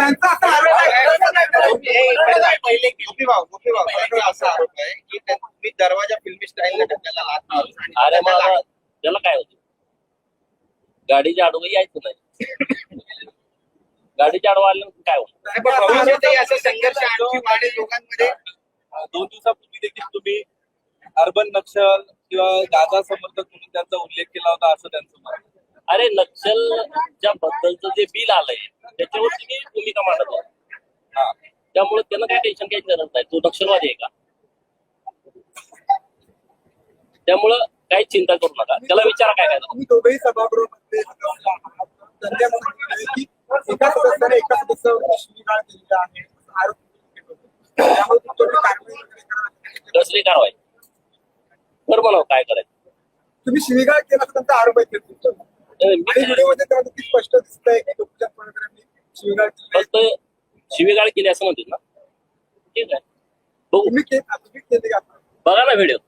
त्यांचा असा आरोप आहे. पहिले गोपीबाव असा आरोप आहे की तुम्ही दरवाजा फिल्मी स्टाईल त्याला लाथ मारून अरे मग त्याला काय होतं, गाडीच्या आडवं यायचं नाही. गाडीच्या आडवं आल्यानंतर काय होतं. भविष्यातही असा संघर्ष आणखी वाढेल लोकांमध्ये. 2 दिवसापूर्वी देखील तुम्ही अर्बन नक्षल किंवा गाजा समर्थक म्हणून त्यांचा उल्लेख केला होता असं त्यांचं मत. अरे नक्षलच्या बद्दलचं जे बिल आलंय त्याच्यावर तुम्ही भूमिका मांडत आहात. त्यामुळे त्यांना काही टेन्शन घ्यायची गरज नाही. तो नक्षलवादी आहे का? त्यामुळं काही चिंता करू नका, त्याला विचारा काय काय. तुम्ही दोघेही सभागृहामध्ये सदस्य आहात. त्यांनी म्हटलंय की एका सदस्याने एका सदस्यावर शिवीगाळ केलेला आहे असा आरोप केला होता. त्यामुळे तुम्ही कारवाई वगैरे करा. कसली कारवाई कर म्हणावं, काय करायचं. तुम्ही शिवीगाळ केला असं त्यांचा आरोप आहे तुमच्यावर. आणि मी व्हिडिओमध्ये तर नक्की स्पष्ट दिसतंय की गोपीचंद पडळकरांनी शिवीगाळ केली. फक्त शिवीगाळ केली असं म्हणतात ना. ठीक आहे, बघू, तुम्ही केली का? बघा ना व्हिडिओ.